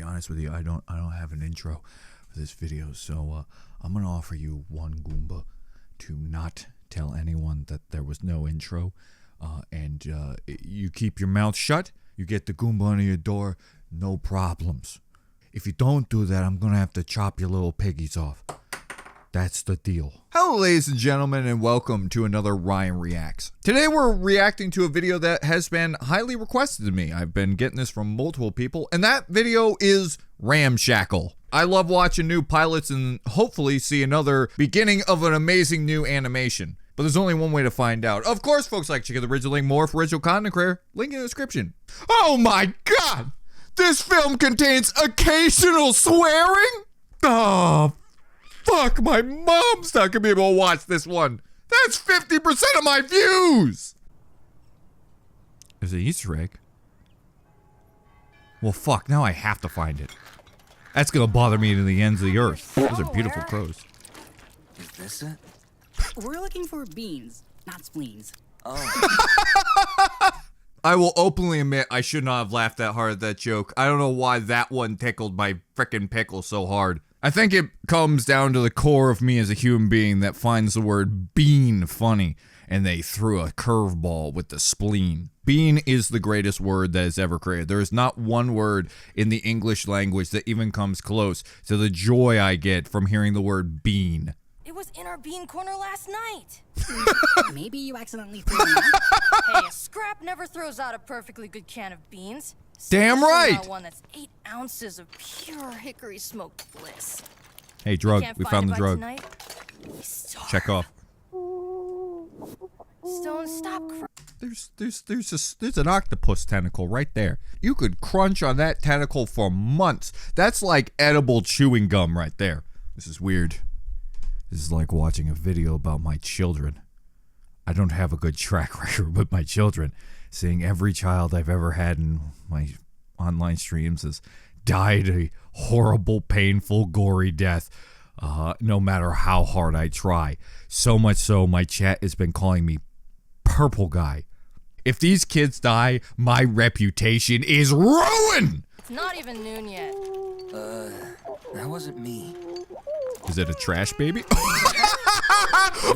honest with you, I don't have an intro for this video, so I'm gonna offer you one Goomba to not tell anyone that there was no intro, and you keep your mouth shut, you get the Goomba under your door, no problems. If you don't do that, I'm gonna have to chop your little piggies off. That's the deal. Hello, ladies and gentlemen, and welcome to another Ryan Reacts. Today we're reacting to a video that has been highly requested to me. I've been getting this from multiple people, and that video is Ramshackle. I love watching new pilots and hopefully see another beginning of an amazing new animation. But there's only one way to find out. Of course, folks, like check out the original link more for original content creator. Link in the description. Oh my god! This film contains occasional swearing? Oh, fuck, my mom's not gonna be able to watch this one. That's 50% of my views! There's an Easter egg. Well, fuck, now I have to find it. That's gonna bother me to the ends of the earth. Those are beautiful crows. Is this it? We're looking for beans, not spleens. Oh. I will openly admit I should not have laughed that hard at that joke. I don't know why that one tickled my frickin' pickle so hard. I think it comes down to the core of me as a human being that finds the word bean funny, and they threw a curveball with the spleen. Bean is the greatest word that is ever created. There is not one word in the English language that even comes close to the joy I get from hearing the word bean. It was in our bean corner last night. Maybe you accidentally threw them out. Hey, a scrap never throws out a perfectly good can of beans. Damn Especially right. not one that's 8 ounces of pure hickory smoked bliss. Hey, drug. Can't We find found it the by drug. tonight? We starve. Check off. Stone, stop crying. There's an octopus tentacle right there. You could crunch on that tentacle for months. That's like edible chewing gum right there. This is weird. This is like watching a video about my children. I don't have a good track record with my children. Seeing every child I've ever had in my online streams has died a horrible, painful, gory death, no matter how hard I try. So much so, my chat has been calling me Purple Guy. If these kids die, my reputation is ruined! It's not even noon yet. That wasn't me. Is it a trash baby?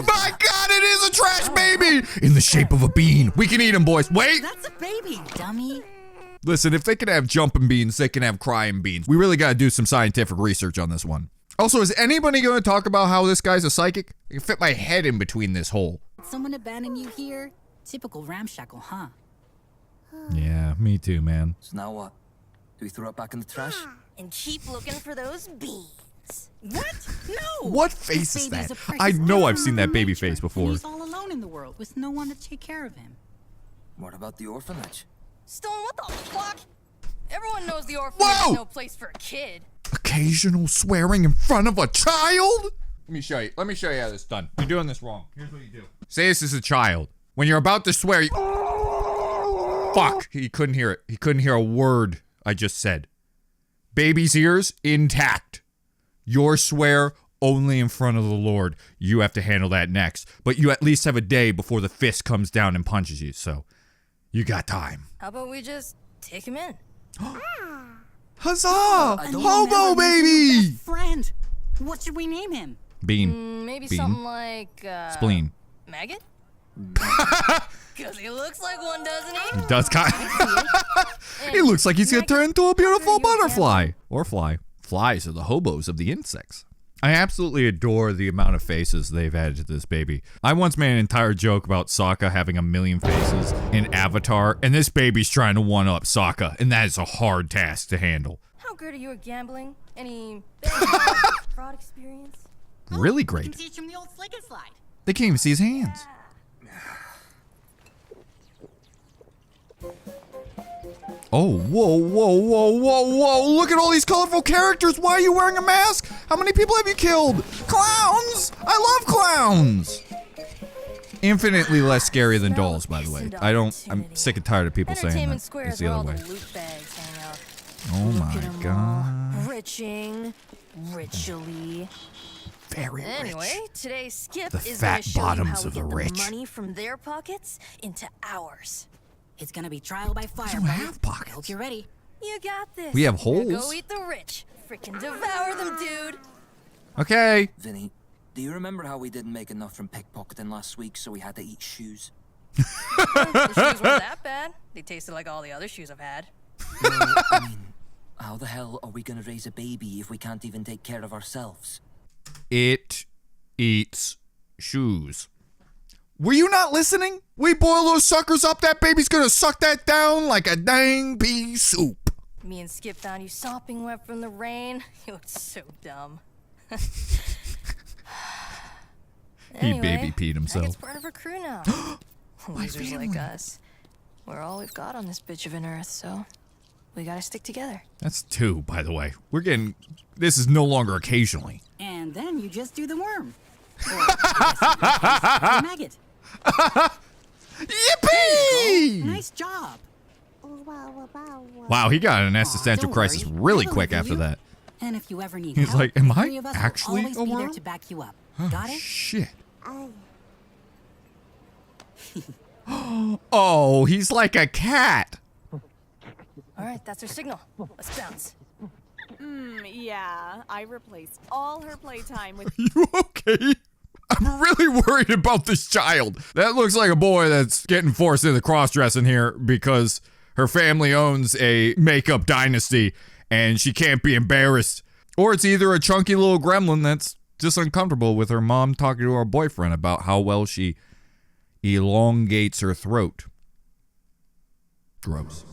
My god, it is a trash baby! In the shape of a bean. We can eat him, boys. Wait! That's a baby, dummy. Listen, if they can have jumping beans, they can have crying beans. We really gotta do some scientific research on this one. Also, is anybody gonna talk about how this guy's a psychic? I can fit my head in between this hole. Someone abandoned you here? Typical Ramshackle, huh? Yeah, me too, man. So now what? Do we throw it back in the trash? And keep looking for those beans. What? No! What face This is baby that? a precious I know I've gift seen that from baby nature, face before. And he's all alone in the world with no one to take care of him. What about the orphanage? Stone, what the fuck? Everyone knows the orphanage Whoa! is no place for a kid. Occasional swearing in front of a child? Let me show you. Let me show you how this is done. You're doing this wrong. Here's what you do. Say this is a child. When you're about to swear, you... Fuck. He couldn't hear it. He couldn't hear a word I just said. Baby's ears intact. Your swear only in front of the Lord. You have to handle that next. But you at least have a day before the fist comes down and punches you. So, you got time. How about we just take him in? Huzzah! I don't Hobo baby! Friend, what should we name him? Bean. Maybe Bean. something like, Spleen. maggot? Because he looks like one, doesn't he? He does kind He looks like he's gonna turn into a beautiful butterfly. Or fly. Flies are the hobos of the insects. I absolutely adore the amount of faces they've added to this baby. I once made an entire joke about Sokka having 1,000,000 faces in Avatar, and this baby's trying to one-up Sokka, and that is a hard task to handle. How good are you at gambling? Any fraud experience? Really We great. can teach him the old slick and slide. They can't even see his hands. Oh, whoa, whoa, whoa, whoa, whoa. Look at all these colorful characters. Why are you wearing a mask? How many people have you killed? Clowns! I love clowns! Infinitely less scary than dolls, by the way. I'm sick and tired of people saying Entertainment that. Square It's is the where other all way. the loot bags hang out. Oh Look my at 'em all, god. Riching, ritually. Very Anyway, rich. today's skip The is fat gonna show you bottoms how we of the get rich. money from their pockets into ours. It's gonna be trial by fire, don't buddy. have pockets. I hope you're ready. You got this. We have Now holes. Go eat the Freaking devour them, dude. Okay. Vinny, do you remember how we didn't make enough from pickpocketing last week, so we had to eat shoes? The shoes weren't that bad. They tasted like all the other shoes I've had. No, I mean, how the hell are we gonna raise a baby if we can't even take care of ourselves? It eats shoes. Were you not listening? We boil those suckers up, that baby's gonna suck that down like a dang pea soup. Me and Skip found you sopping wet from the rain. You looked so dumb. He baby peed himself. It's part of our crew now. Losers like us. We're all we've got on this bitch of an earth, so we gotta stick together. That's 2, by the way. We're getting... This is no longer occasionally. And then you just do the worm. Or, I guess in this case, the maggot. Yippee! Nice job. Wow, he got an existential Don't crisis worry. really I quick believe after you. that. And if you ever need He's help, like, am the I three of us will actually always a be there worm? to back you up. Oh, Got it? shit. Oh, he's like a cat. All right, that's our signal. Let's bounce. Yeah, I replaced all her playtime with You okay? I'm really worried about this child. That looks like a boy that's getting forced into cross-dressing here because her family owns a makeup dynasty and she can't be embarrassed. Or it's either a chunky little gremlin that's just uncomfortable with her mom talking to her boyfriend about how well she elongates her throat. Gross.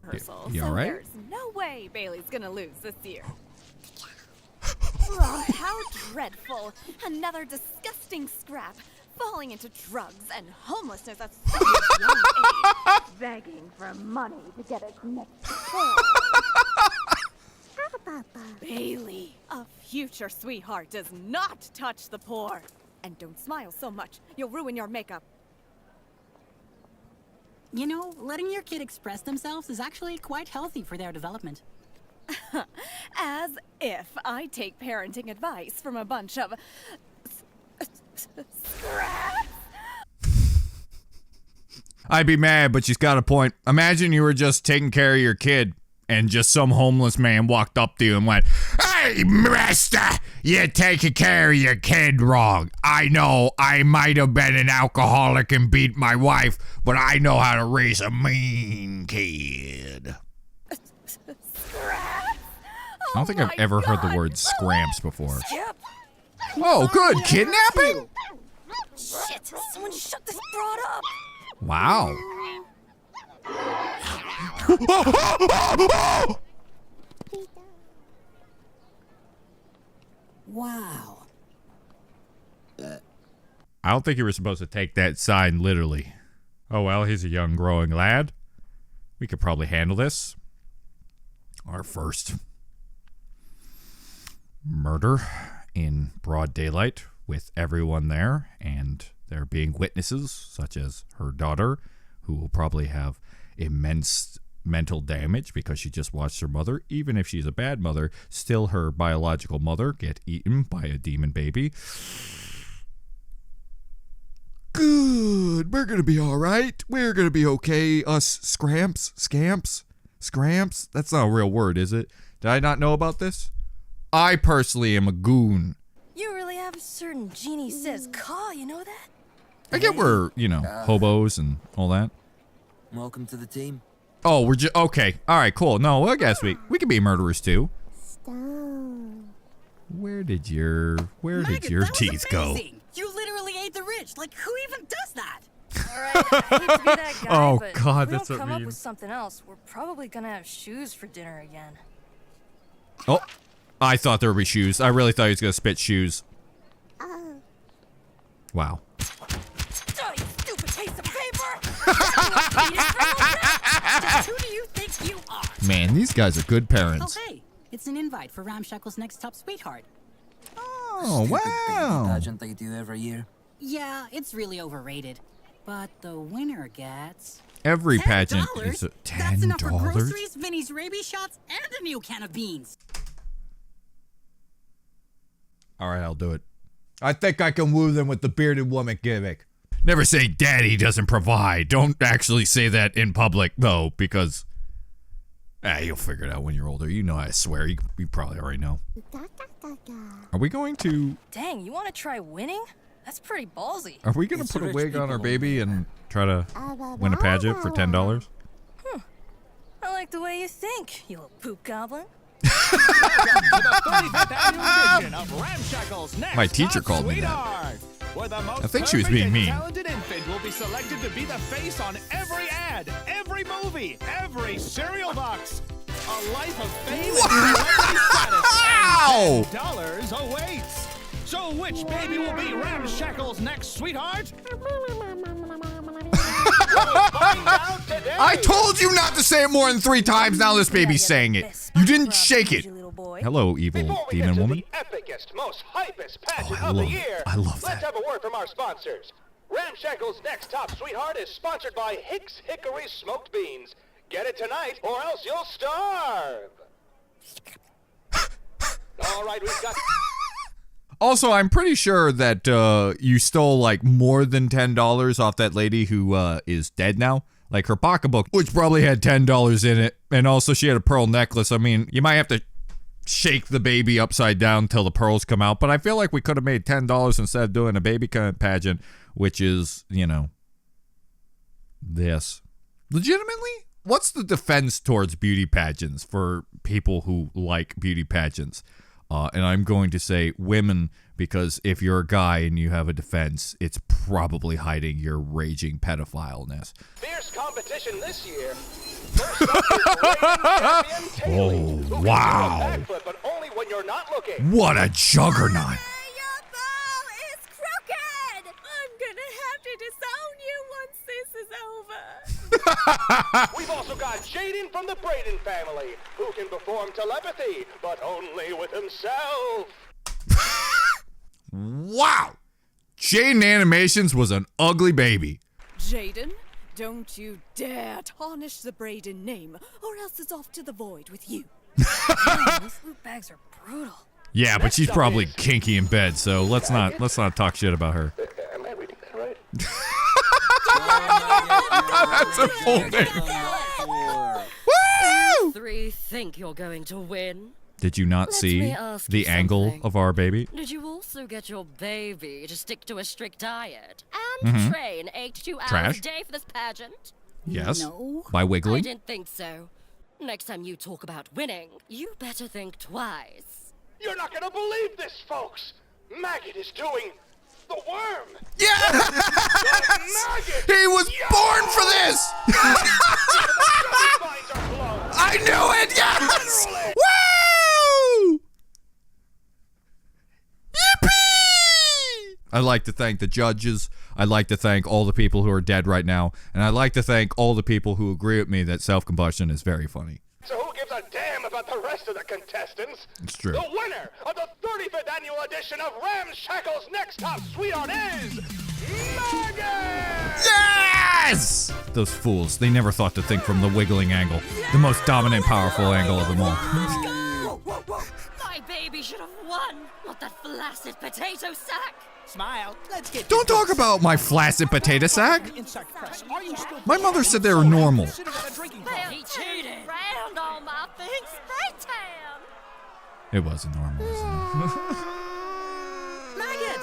rehearsal. You So all right? there's no way Bailey's gonna lose this year. Oh, how dreadful. Another disgusting scrap. Falling into drugs and homelessness at such a young age. Begging for money to get its next form. Bailey, a future sweetheart does not touch the poor. And don't smile so much. You'll ruin your makeup. You know, letting your kid express themselves is actually quite healthy for their development. As if I take parenting advice from a bunch of scraps. I'd be mad, but she's got a point. Imagine you were just taking care of your kid and just some homeless man walked up to you and went, "Hey, mister, you're taking care of your kid wrong. I know I might have been an alcoholic and beat my wife, but I know how to raise a mean kid." I don't think I've ever heard the word scramps before. Yep. Oh, good. Kidnapping? Shit! Someone shut this broad up! Wow. Wow. I don't think you were supposed to take that sign literally. Oh, well, he's a young, growing lad. We could probably handle this. Our first murder in broad daylight with everyone there and there being witnesses such as her daughter, who will probably have immense mental damage because she just watched her mother, even if she's a bad mother, still her biological mother, get eaten by a demon baby. Good. We're going to be all right. We're going to be okay. Us scramps. That's not a real word, is it? Did I not know about this? I personally am a goon. You really have a certain genie says caw, you know that? I get we're, hobos and all that. Welcome to the team. Oh, we're just okay. All right, cool. No, I guess we could be murderers too. Where did your Maggot, that was teeth go? amazing. You literally ate the rich. Like, who even does that? Alright, I hate to be that guy, Oh, but God, if we that's don't what come up mean. with something else, we're probably gonna have shoes for dinner again. Oh, I thought there would be shoes. I really thought he was gonna spit shoes. Wow. Oh, you stupid piece of paper! Who do you think you are? Man, these guys are good parents. Oh, hey, it's an invite for Ramshackle's next top sweetheart. Oh, Stupid baby wow. pageant they do every year. Yeah, it's really overrated. But the winner gets Every $10. pageant is That's enough for $10. groceries, Vinny's rabies shots, and a new can of beans. All right, I'll do it. I think I can woo them with the bearded woman gimmick. Never say daddy doesn't provide. Don't actually say that in public, though, because You'll figure it out when you're older. You know, I swear, you probably already know. Are we going to... Dang, you want to try winning? That's pretty ballsy. Are we going to put a wig on our baby and try to win a pageant for $10? I like the way you think, you little poop goblin. My teacher called me that. I think she was being mean. Talented infant will be selected to be the face on every ad, every movie, every cereal box. A life of fame and celebrity status. $10 awaits. So which baby will be Ramshackle's next sweetheart? I told you not to say it more than 3 times. Now this baby's saying it. You didn't shake it. Hello, evil demon woman. Epicest, most hypest pageant I of the love year. I love Let's that. have a word from our sponsors. Ramshackle's Next Top Sweetheart is sponsored by Hicks Hickory Smoked Beans. Get it tonight, or else you'll starve. All right, we've got... Also, I'm pretty sure that you stole like more than $10 off that lady who is dead now. Like her pocketbook, which probably had $10 in it, and also she had a pearl necklace. I mean, you might have to shake the baby upside down till the pearls come out, but I feel like we could have made $10 instead of doing a baby pageant, which is, you know, this. Legitimately, what's the defense towards beauty pageants for people who like beauty pageants? And I'm going to say women, because if you're a guy and you have a defense, it's probably hiding your raging pedophileness. Fierce competition this year. First up is reigning champion Taylor, who can do a backflip, but only when you're not looking. What a juggernaut! Your ball is crooked! I'm gonna have to disown you once this is over. We've also got Jaden from the Braden family, who can perform telepathy, but only with himself. Wow! Jaden Animations was an ugly baby. Jaden, don't you dare tarnish the Braden name, or else it's off to the void with you. Man, these loot bags are brutal. Yeah, but she's probably kinky in bed, so let's not talk shit about her. Am I reading that right? That's a full name. Woo! 3 think you're going to win? Did you not Let see me ask the you angle something. of our baby? Did you also get your baby to stick to a strict diet and train 8 to 2 hours Trash. a day for this pageant? Yes. No. By I wiggling? didn't think so. Next time you talk about winning, you better think twice. You're not gonna believe this, folks. Maggot is doing the worm. Yeah! The maggot. He was born for this! Minds are blown. I knew it! Yes! Literally. Woo! Yippee! I'd like to thank the judges. I'd like to thank all the people who are dead right now. And I'd like to thank all the people who agree with me that self-combustion is very funny. So who gives a damn about the rest of the contestants? It's true. The winner of the 35th annual edition of Ramshackle's Next Top Sweetheart is Maggot! Yes! Those fools. They never thought to think from the wiggling angle. The most dominant, powerful angle of them all. My baby should have won, not that flaccid potato sack. Smile. Let's get Don't talk about my flaccid potato sack. insect press. Are you still My mother said they were normal. sitting at a drinking He cheated. Round on my things, spray tan. It wasn't normal. Maggot!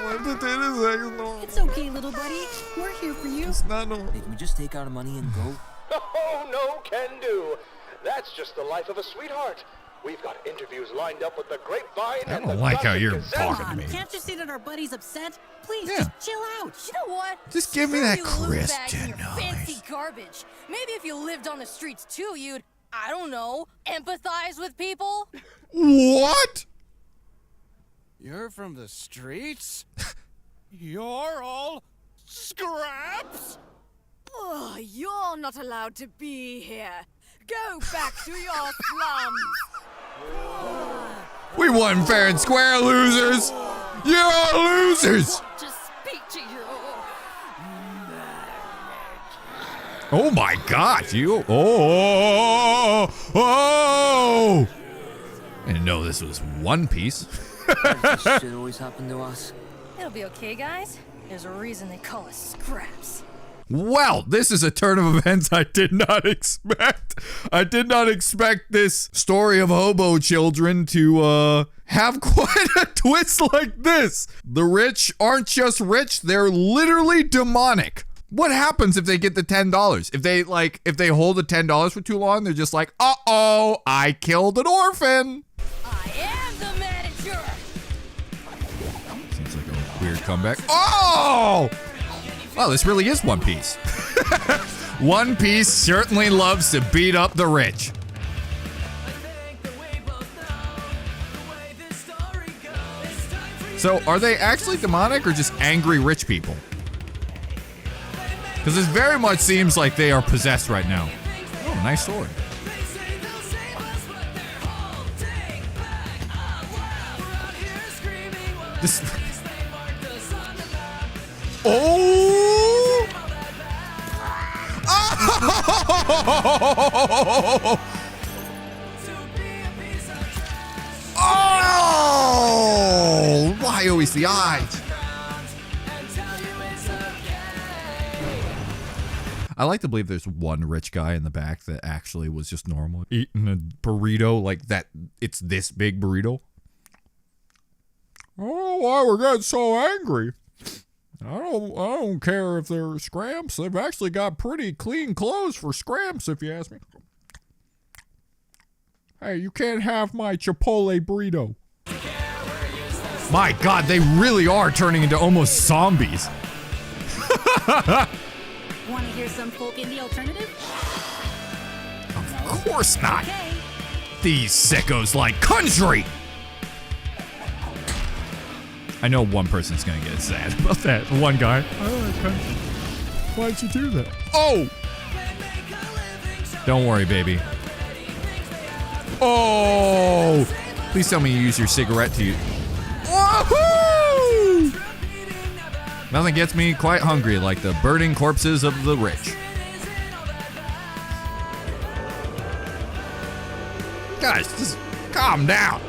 My potato sack is normal. It's okay, little buddy. We're here for you. It's not normal. Hey, can we just take our money and go? Oh, no can do. That's just the life of a sweetheart. We've got interviews lined up with the Grapevine I and don't the like how Gossip you're Gazette. talking to me. Can't you see that our buddy's upset? Please, Yeah. just chill out. You know what? Just give me Screw that you loot bags and Christian your noise. fancy garbage. Maybe if you lived on the streets too, you'd, I don't know, empathize with people. What? You're from the streets? You're all scraps? Oh, you're not allowed to be here. Go back to your slums. We won fair and square, losers. You're losers. To speak to you. Oh my gosh, you. Oh. I didn't know this was One Piece. Does this shit always happen to us? It'll be okay, guys. There's a reason they call us scraps. Well, this is a turn of events I did not expect. I did not expect this story of hobo children to have quite a twist like this. The rich aren't just rich, they're literally demonic. What happens if they get the $10? If they hold the $10 for too long, they're just like, uh-oh, I killed an orphan. I am the manager. Seems like a weird comeback. Oh! Wow, this really is One Piece. One Piece certainly loves to beat up the rich. So, are they actually demonic or just angry rich people? Because this very much seems like they are possessed right now. Oh, nice sword. This... Oh! Oh! Oh! Why always the eyes? I like to believe there's one rich guy in the back that actually was just normal, eating a burrito like that. It's this big burrito. I don't know why we're getting so angry. I don't care if they're scramps. They've actually got pretty clean clothes for scramps, if you ask me. Hey, you can't have my Chipotle burrito. My God, they really are turning into almost zombies. Want to hear some folk indie alternative? Of course not. Okay. These sickos like country. I know one person's gonna get sad about that. One guy. Why'd you do that? Oh! Don't worry, baby. Oh! Please tell me you use your cigarette to use. Woohoo! Nothing gets me quite hungry like the burning corpses of the rich. Guys, just calm down.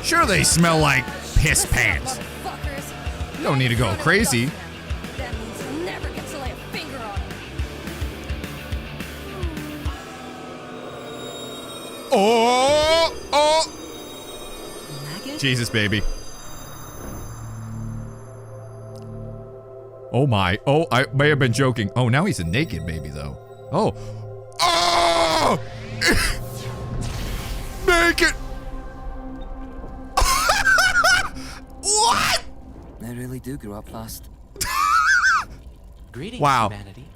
Sure, they smell like piss pants. You don't need to go crazy. That means you'll never get to lay a finger on him. Oh! Oh! Jesus, baby. Oh my. Oh, I may have been joking. Oh, now he's a naked baby, though. Oh. Oh! Naked! What? They really do grow up fast. Greetings, wow. humanity.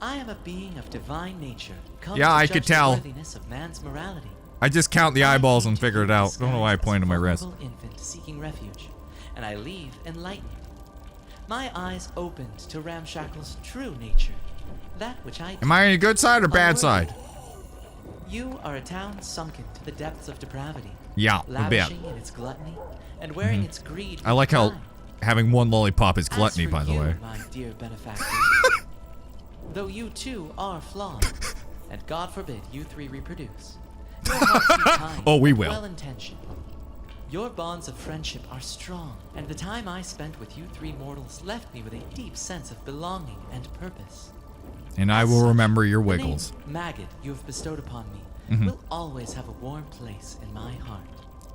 I am a being of divine nature. Yeah, I could tell. Of man's morality. I just count the eyeballs and figure it out. Don't know why I pointed to my wrist. Infant seeking refuge, and I leave enlightened. My eyes opened to Ramshackle's true nature, that which I. Am I on a good side or bad side? You are a town sunken to the depths of depravity. Yeah, a bit. Lavishing in its gluttony and wearing its greed. I like how having one lollipop is gluttony, by the way. My dear benefactor, though you too are flawed, and God forbid you three reproduce. Kind, oh, we will. Well-intentioned. Your bonds of friendship are strong, and the time I spent with you three mortals left me with a deep sense of belonging and purpose. And I will remember your wiggles. The name maggot you have bestowed upon me will always have a warm place in my heart.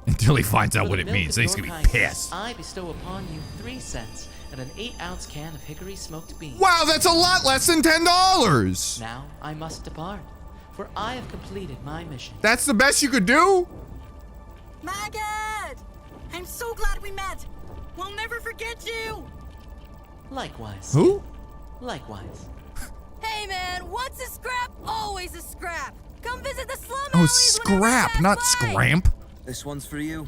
Until he finds out what it means, he's gonna be pissed. I bestow upon you 3 cents and an 8-ounce can of hickory smoked beans. Wow, that's a lot less than $10. Now I must depart, for I have completed my mission. That's the best you could do? Maggot! I'm so glad we met. We'll never forget you. Likewise. Who? Likewise. Hey man, once a scrap, always a scrap. Come visit the slum Oh, alleys scrap, not by. scramp. This one's for you.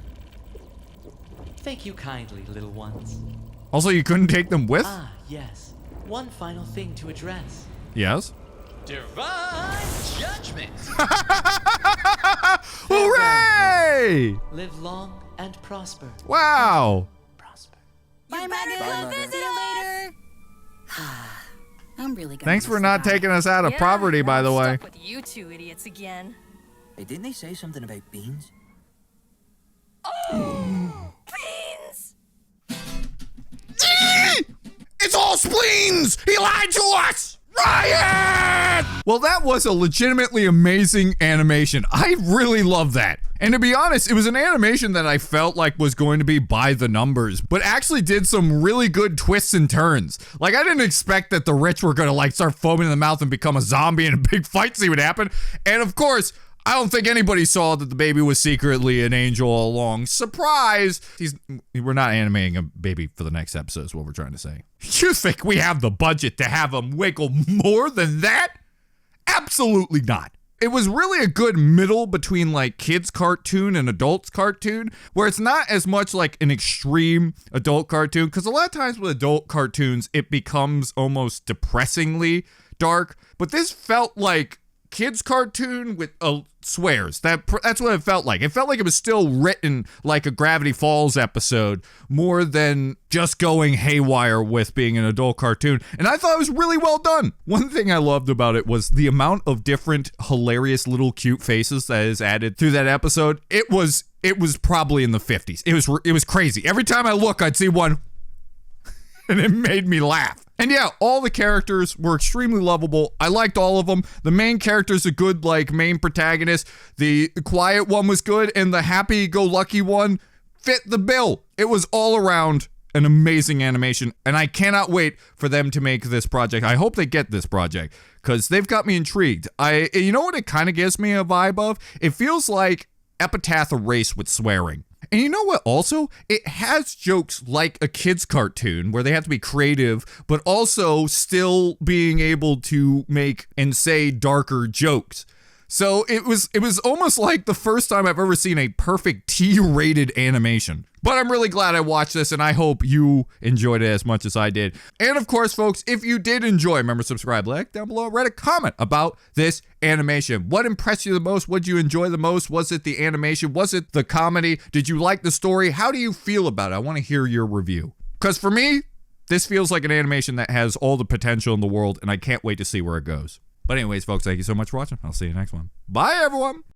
Thank you kindly, little ones. Also, you couldn't take them with? Ah, yes. One final thing to address. Yes? Divine judgment. Hooray! Live long and prosper. Wow. Prosper. Bye, Maggot. Come visit us. Later. I'm really gonna Thanks for miss not the guy. taking us out of poverty, by the way. Stuck with you two idiots again. Hey, didn't they say something about beans? Oh, beans! It's all spleens! He lied to us! Ryan! Well, that was a legitimately amazing animation. I really love that. And to be honest, it was an animation that I felt like was going to be by the numbers, but actually did some really good twists and turns. Like, I didn't expect that the rich were gonna like start foaming in the mouth and become a zombie and a big fight scene would happen. And of course, I don't think anybody saw that the baby was secretly an angel all along. Surprise! We're not animating a baby for the next episode is what we're trying to say. You think we have the budget to have him wiggle more than that? Absolutely not. It was really a good middle between like kids cartoon and adults cartoon, where it's not as much like an extreme adult cartoon, because a lot of times with adult cartoons, it becomes almost depressingly dark, but this felt like kids cartoon with swears. That's what it felt like. It felt like it was still written like a Gravity Falls episode more than just going haywire with being an adult cartoon. And I thought it was really well done. One thing I loved about it was the amount of different hilarious little cute faces that is added through that episode. It was probably in the 50s. It was crazy. Every time I look, I'd see one and it made me laugh. And yeah, all the characters were extremely lovable. I liked all of them. The main character's a good, like, main protagonist. The quiet one was good, and the happy-go-lucky one fit the bill. It was all around an amazing animation, and I cannot wait for them to make this project. I hope they get this project, because they've got me intrigued. You know what it kind of gives me a vibe of? It feels like Epitaph Erased with swearing. And you know what also? It has jokes like a kid's cartoon where they have to be creative, but also still being able to make and say darker jokes. So it was almost like the first time I've ever seen a perfect T-rated animation. But I'm really glad I watched this, and I hope you enjoyed it as much as I did. And of course, folks, if you did enjoy, remember, subscribe, like down below, write a comment about this animation. What impressed you the most? What did you enjoy the most? Was it the animation? Was it the comedy? Did you like the story? How do you feel about it? I want to hear your review. Because for me, this feels like an animation that has all the potential in the world, and I can't wait to see where it goes. But anyways, folks, thank you so much for watching. I'll see you next one. Bye, everyone.